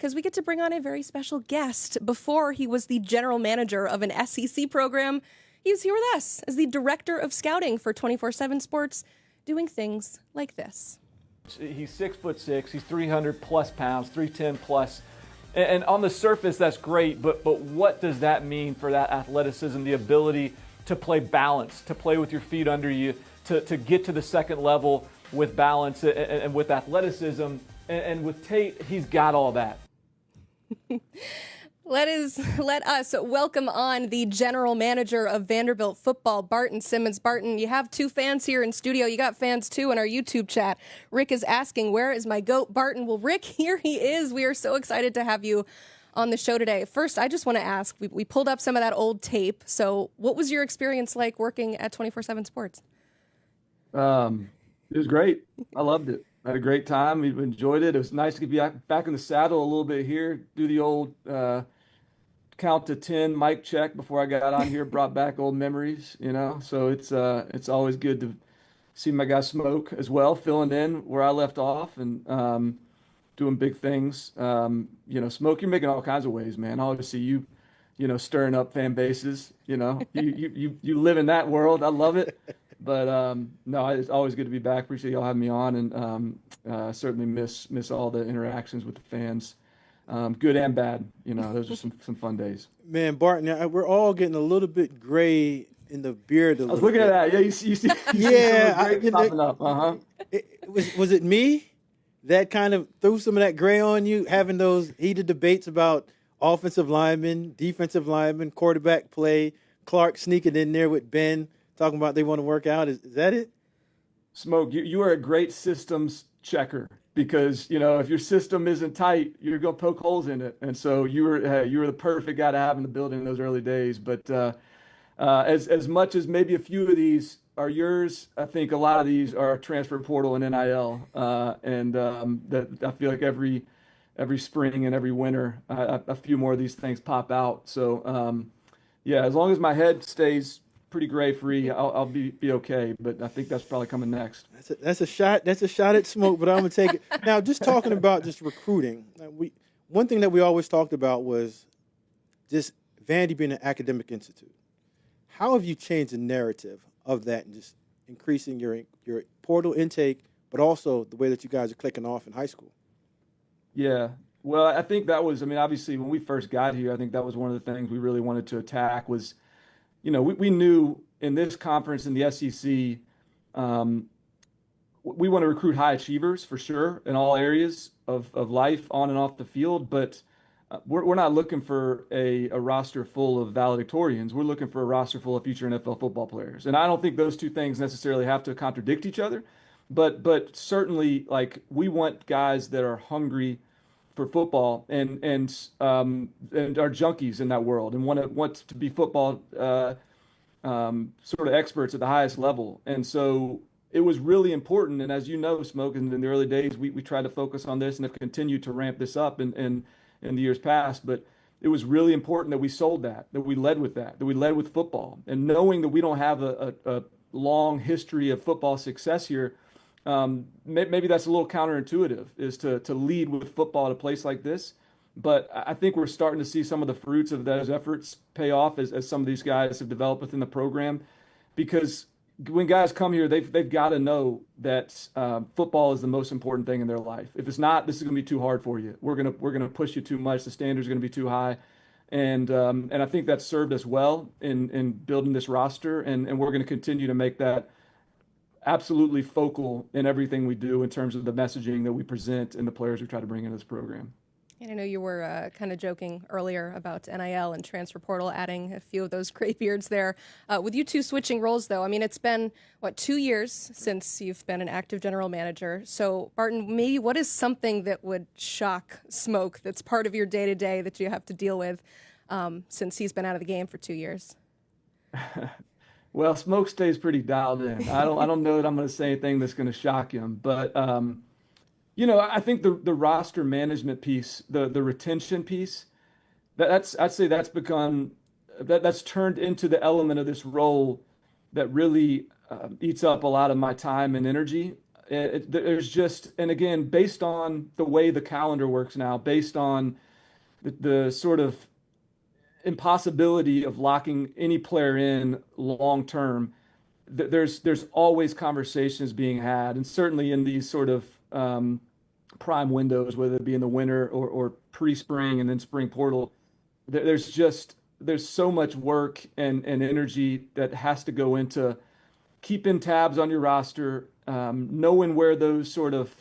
because we get to bring on a very special guest. Before he was the general manager of an SEC program, he's here with us as the director of scouting for 24/7 Sports, doing things like this. He's 6'6", he's 300 plus pounds, 310 plus. And on the surface, that's great, but what does that mean for that athleticism, the ability to play balance, to play with your feet under you, to get to the second level with balance and with athleticism? And with Tate, he's got all that. Let us welcome on the general manager of Vanderbilt football, Barton Simmons. Barton, you have two fans here in studio. You got fans, too, in our YouTube chat. Rick is asking, where is my GOAT, Barton? Well, Rick, here he is. We are so excited to have you on the show today. First, I just want to ask, we pulled up some of that old tape. So what was your experience like working at 24/7 Sports? It was great. I loved it. I had a great time. We enjoyed it. It was nice to be back in the saddle a little bit here, do the old count to 10 mic check before I got on here, brought back old memories, so it's always good to see my guy Smoke as well, filling in where I left off and doing big things. Smoke, you're making all kinds of waves, man. I always see you, stirring up fan bases, you live in that world. I love it. But no, it's always good to be back. Appreciate y'all having me on, and certainly miss all the interactions with the fans. Good and bad, those are some fun days. Man, Barton, we're all getting a little bit gray in the beard. I was looking at that. Yeah, you see yeah, popping up. Was it me that kind of threw some of that gray on you, having those heated debates about offensive linemen, defensive linemen, quarterback play, Clark sneaking in there with Ben, talking about they want to work out? Is that it? Smoke, you are a great systems checker. Because if your system isn't tight, you're gonna poke holes in it, and so you were the perfect guy to have in the building in those early days. But as much as maybe a few of these are yours, I think a lot of these are transfer portal and NIL, and that I feel like every spring and every winter, a few more of these things pop out. So yeah, as long as my head stays pretty gray free, I'll be okay. But I think that's probably coming next. That's a shot at Smoke, but I'm gonna take it. Now, just talking about just recruiting, one thing that we always talked about was just Vandy being an academic institute. How have you changed the narrative of that and just increasing your portal intake, but also the way that you guys are clicking off in high school? Yeah. Well, I think that was, obviously when we first got here, I think that was one of the things we really wanted to attack was, we knew in this conference in the SEC, we want to recruit high achievers for sure in all areas of life on and off the field, but we're not looking for a roster full of valedictorians. We're looking for a roster full of future NFL football players. And I don't think those two things necessarily have to contradict each other, but certainly we want guys that are hungry for football and are junkies in that world and want to be football sort of experts at the highest level. And so it was really important. And as you know, Smoke, in the early days, we tried to focus on this and have continued to ramp this up in the years past. But it was really important that we sold that we led with that we led with football. And knowing that we don't have a long history of football success here, maybe that's a little counterintuitive, is to lead with football at a place like this. But I think we're starting to see some of the fruits of those efforts pay off as some of these guys have developed within the program. Because when guys come here, they've got to know that football is the most important thing in their life. If it's not, this is going to be too hard for you. We're gonna push you too much. The standards are going to be too high. And I think that's served us well in building this roster. And we're going to continue to make that absolutely focal in everything we do in terms of the messaging that we present and the players we try to bring into this program. And I know you were kind of joking earlier about NIL and transfer portal, adding a few of those gray beards there. With you two switching roles, though, it's been, 2 years since you've been an active general manager. So, Barton, maybe what is something that would shock Smoke that's part of your day-to-day that you have to deal with since he's been out of the game for 2 years? Well, Smoke stays pretty dialed in. I don't know that I'm going to say anything that's going to shock him, but I think the roster management piece, the retention piece, I'd say that's become that's turned into the element of this role that really eats up a lot of my time and energy. There's just, and again, based on the way the calendar works now, based on the sort of impossibility of locking any player in long term, there's always conversations being had, and certainly in these sort of prime windows, whether it be in the winter or pre-spring and then spring portal, there's so much work and energy that has to go into keeping tabs on your roster, knowing where those sort of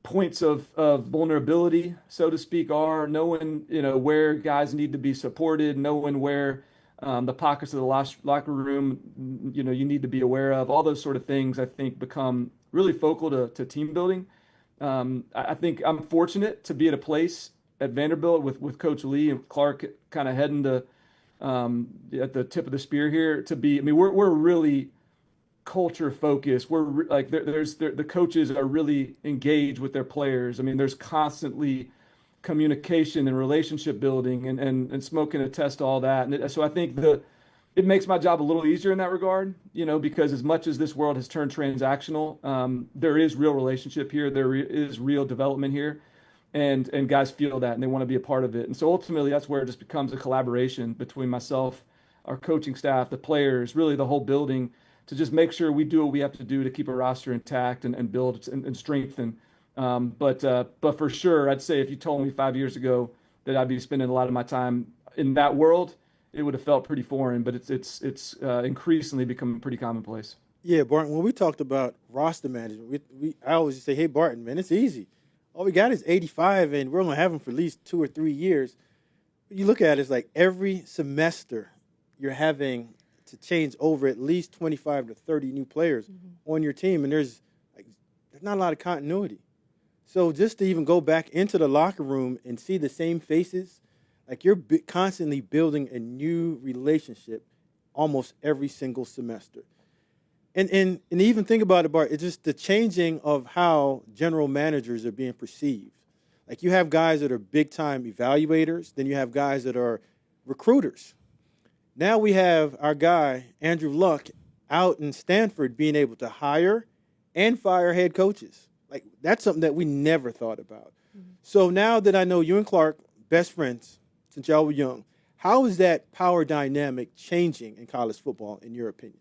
points of vulnerability, so to speak, are, knowing, where guys need to be supported, knowing where the pockets of the locker room, you need to be aware of. All those sort of things, I think, become really focal to team building. I think I'm fortunate to be at a place at Vanderbilt with Coach Lee and Clark kind of heading to at the tip of the spear here to be. I mean, we're really culture focused. The coaches are really engaged with their players. I mean, there's constantly communication and relationship building and smoking a test, all that. And so I think it makes my job a little easier in that regard, because as much as this world has turned transactional, there is real relationship here. There is real development here. And guys feel that and they want to be a part of it. And so ultimately that's where it just becomes a collaboration between myself, our coaching staff, the players, really the whole building, to just make sure we do what we have to do to keep a roster intact and build and strengthen. But for sure, I'd say if you told me 5 years ago that I'd be spending a lot of my time in that world, it would have felt pretty foreign. But it's increasingly becoming pretty commonplace. Yeah, Barton, when we talked about roster management, I always say, hey, Barton, man, it's easy. All we got is 85, and we're going to have them for at least 2 or 3 years. You look at it, it's like every semester you're having to change over at least 25 to 30 new players on your team, and there's not a lot of continuity. So just to even go back into the locker room and see the same faces, like you're constantly building a new relationship almost every single semester. And even think about it, Bart, it's just the changing of how general managers are being perceived. Like you have guys that are big-time evaluators, then you have guys that are recruiters. Now we have our guy, Andrew Luck, out in Stanford being able to hire and fire head coaches. Like that's something that we never thought about. Mm-hmm. So now that I know you and Clark, best friends since y'all were young, how is that power dynamic changing in college football, in your opinion?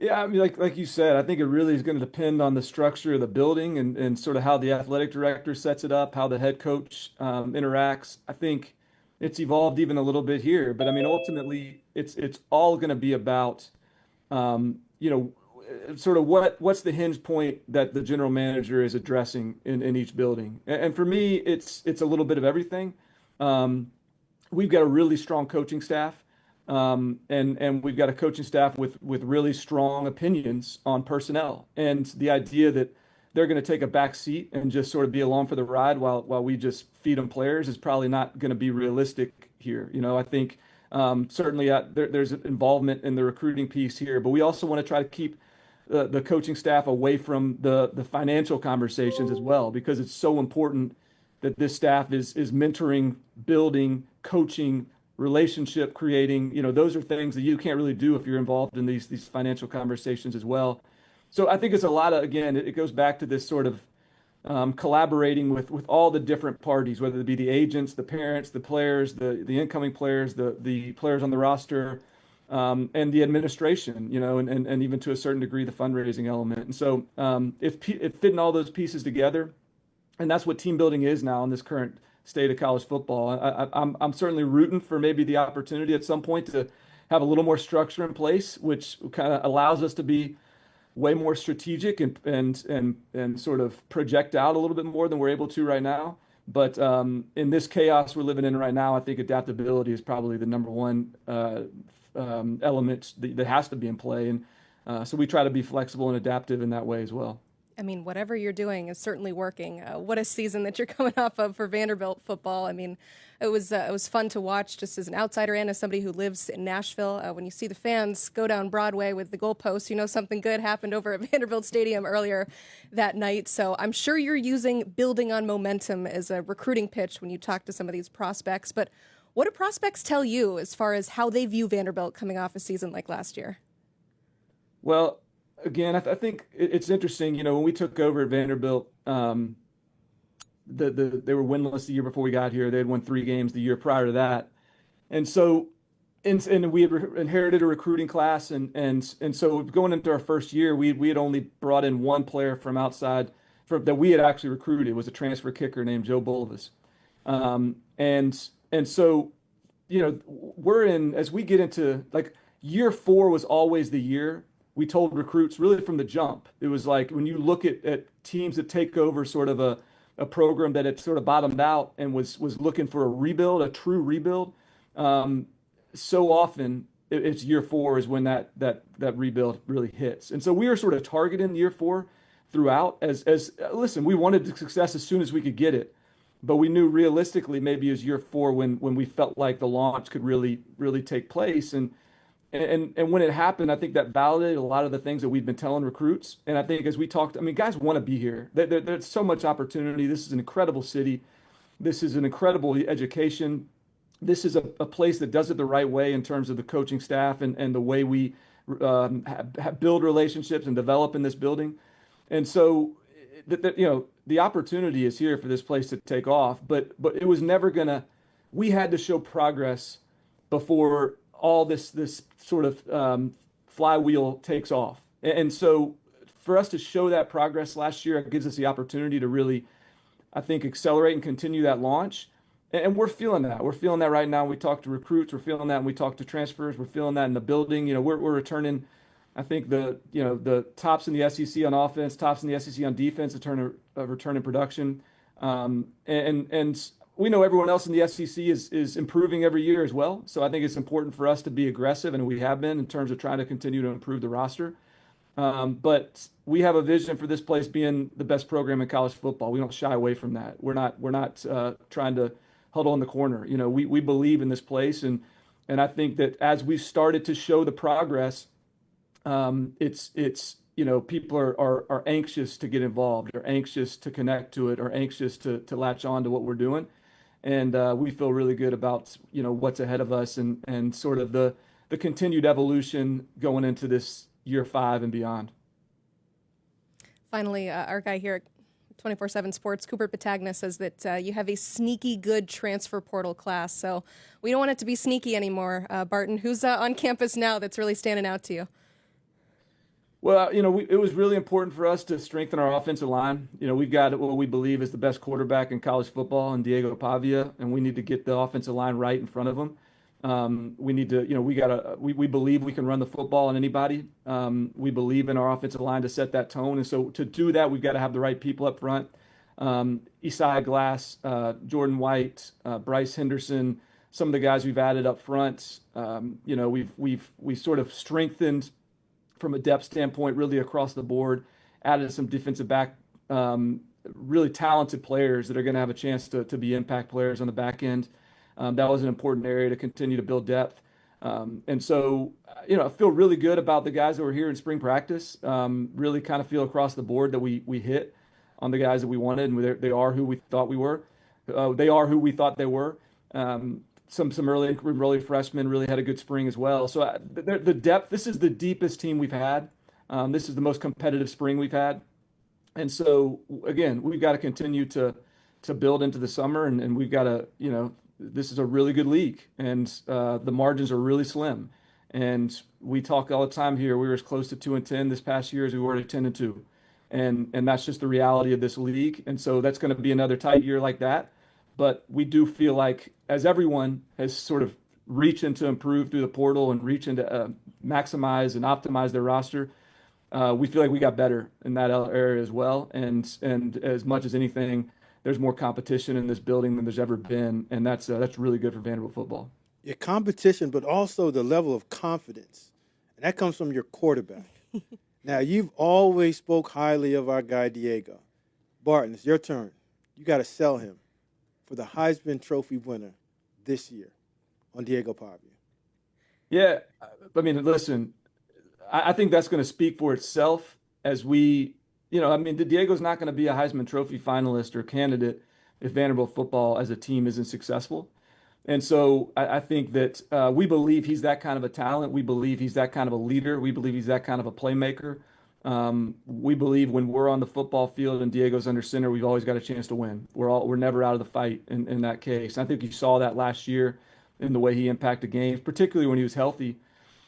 Yeah, I mean, like you said, I think it really is going to depend on the structure of the building and sort of how the athletic director sets it up, how the head coach interacts. I think it's evolved even a little bit here, but I mean, ultimately, it's all going to be about, sort of what's the hinge point that the general manager is addressing in each building. And for me, it's a little bit of everything. We've got a really strong coaching staff. And we've got a coaching staff with really strong opinions on personnel, and the idea that they're going to take a back seat and just sort of be along for the ride while we just feed them players is probably not going to be realistic here. I think certainly there's involvement in the recruiting piece here, but we also want to try to keep the coaching staff away from the financial conversations as well, because it's so important that this staff is mentoring, building, coaching, relationship creating. Those are things that you can't really do if you're involved in these financial conversations as well. So I think it's a lot of, again, it goes back to this sort of collaborating with all the different parties, whether it be the agents, the parents, the players, the incoming players, the players on the roster, and the administration, and even to a certain degree, the fundraising element. And so if fitting all those pieces together, and that's what team building is now in this current state of college football. I'm certainly rooting for maybe the opportunity at some point to have a little more structure in place, which kind of allows us to be way more strategic and sort of project out a little bit more than we're able to right now. But in this chaos we're living in right now, I think adaptability is probably the number one element that has to be in play. And so we try to be flexible and adaptive in that way as well. I mean, whatever you're doing is certainly working. What a season that you're coming off of for Vanderbilt football. I mean, it was fun to watch just as an outsider and as somebody who lives in Nashville. When you see the fans go down Broadway with the goalposts, something good happened over at Vanderbilt Stadium earlier that night. So I'm sure you're using building on momentum as a recruiting pitch when you talk to some of these prospects. But what do prospects tell you as far as how they view Vanderbilt coming off a season like last year? Well, again, I think it's interesting. When we took over at Vanderbilt, they were winless the year before we got here. They had won 3 games the year prior to that, and so and we had inherited a recruiting class, and so going into our first year, we had only brought in one player from outside that we had actually recruited. It was a transfer kicker named Joe Bolvis, and so we're in as we get into like year 4 was always the year we told recruits really from the jump. It was like when you look at teams that take over sort of a program that had sort of bottomed out and was looking for a rebuild, a true rebuild. So often it's year 4 is when that rebuild really hits. And so we were sort of targeting year 4 throughout as listen, we wanted the success as soon as we could get it, but we knew realistically maybe it was year 4 when we felt like the launch could really take place. And when it happened, I think that validated a lot of the things that we've been telling recruits. And I think as we talked, I mean, guys want to be here. There's so much opportunity. This is an incredible city. This is an incredible education. This is a place that does it the right way in terms of the coaching staff and the way we build relationships and develop in this building. And so, the opportunity is here for this place to take off. But it was never gonna. We had to show progress before all this sort of flywheel takes off. And so for us to show that progress last year, it gives us the opportunity to really, I think, accelerate and continue that launch. And we're feeling that. We're feeling that right now. We talk to recruits. We're feeling that when we talk to transfers. We're feeling that in the building. We're returning, I think, the tops in the SEC on offense, tops in the SEC on defense, return in production. And we know everyone else in the SEC is improving every year as well. So I think it's important for us to be aggressive, and we have been in terms of trying to continue to improve the roster. But we have a vision for this place being the best program in college football. We don't shy away from that. We're not trying to huddle in the corner. We believe in this place, and I think that as we started to show the progress, it's people are anxious to get involved, or anxious to connect to it, or anxious to latch on to what we're doing. And we feel really good about what's ahead of us and sort of the continued evolution going into this year 5 and beyond. Finally, our guy here at 24/7 Sports, Cooper Patagna, says that you have a sneaky good transfer portal class. So we don't want it to be sneaky anymore. Barton, who's on campus now that's really standing out to you? Well, it was really important for us to strengthen our offensive line. We've got what we believe is the best quarterback in college football in Diego Pavia, and we need to get the offensive line right in front of him. We need to, we believe we can run the football on anybody. We believe in our offensive line to set that tone. And so to do that, we've got to have the right people up front. Isaiah Glass, Jordan White, Bryce Henderson, some of the guys we've added up front. We've sort of strengthened from a depth standpoint, really across the board, added some defensive back, really talented players that are going to have a chance to be impact players on the back end. That was an important area to continue to build depth. And so, I feel really good about the guys that were here in spring practice. Really kind of feel across the board that we hit on the guys that we wanted, and they are who we thought we were. They are who we thought they were. Some early freshmen really had a good spring as well. So the depth, this is the deepest team we've had. This is the most competitive spring we've had. And so, again, we've got to continue to build into the summer, and we've got to, this is a really good league, and the margins are really slim. And we talk all the time here, we were as close to 2-10 this past year as we were to 10-2. And that's just the reality of this league. And so that's going to be another tight year like that. But we do feel like, as everyone has sort of reached into improve through the portal and reach into maximize and optimize their roster, we feel like we got better in that area as well. And as much as anything, there's more competition in this building than there's ever been, and that's really good for Vanderbilt football. Yeah, competition, but also the level of confidence, and that comes from your quarterback. Now, you've always spoke highly of our guy Diego. Barton, it's your turn. You got to sell him for the Heisman Trophy winner this year on Diego Pavia. Yeah, I mean, listen, I think that's going to speak for itself as we, Diego's not going to be a Heisman Trophy finalist or candidate if Vanderbilt football as a team isn't successful. And so I think that we believe he's that kind of a talent. We believe he's that kind of a leader. We believe he's that kind of a playmaker. We believe when we're on the football field and Diego's under center, we've always got a chance to win. We're never out of the fight in that case. I think you saw that last year in the way he impacted games, particularly when he was healthy.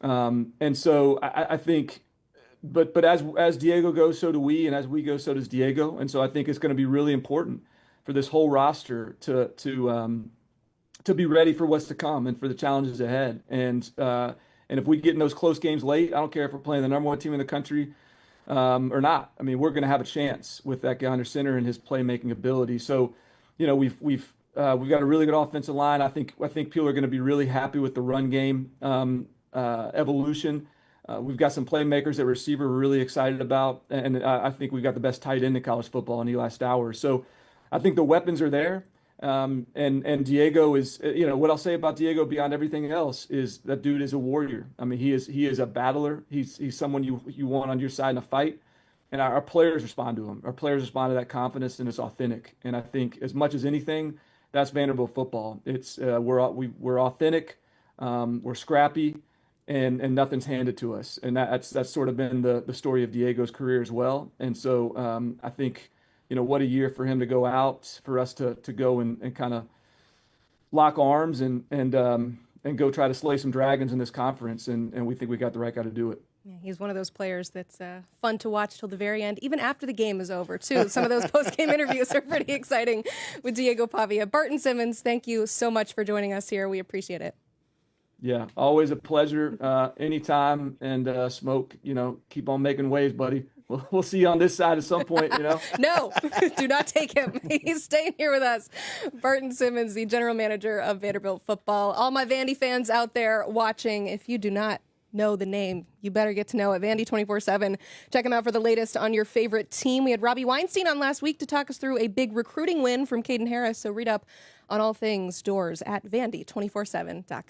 And so I think, but as Diego goes, so do we, and as we go, so does Diego. And so I think it's going to be really important for this whole roster to be ready for what's to come and for the challenges ahead. And if we get in those close games late, I don't care if we're playing the number one team in the country or not. I mean, we're going to have a chance with that guy under center and his playmaking ability. So, we've got a really good offensive line. I think people are going to be really happy with the run game evolution. We've got some playmakers at receiver we're really excited about, and I think we've got the best tight end in college football in Eli Stowers. So I think the weapons are there. And Diego is, what I'll say about Diego beyond everything else is that dude is a warrior. I mean, he is a battler. He's someone you want on your side in a fight. And our players respond to him. Our players respond to that confidence, and it's authentic. And I think as much as anything, that's Vanderbilt football. It's we're authentic, we're scrappy, and nothing's handed to us. And that's sort of been the story of Diego's career as well. And so I think, what a year for him to go out, for us to go and kind of lock arms and go try to slay some dragons in this conference. And we think we got the right guy to do it. Yeah, he's one of those players that's fun to watch till the very end, even after the game is over, too. Some of those post-game interviews are pretty exciting with Diego Pavia. Barton Simmons, thank you so much for joining us here. We appreciate it. Yeah, always a pleasure. Anytime. And Smoke, keep on making waves, buddy. We'll see you on this side at some point, No, do not take him. He's staying here with us. Barton Simmons, the general manager of Vanderbilt football. All my Vandy fans out there watching, if you do not know the name, you better get to know it. Vandy 24/7. Check him out for the latest on your favorite team. We had Robbie Weinstein on last week to talk us through a big recruiting win from Caden Harris. So read up on all things Doors at Vandy247.com.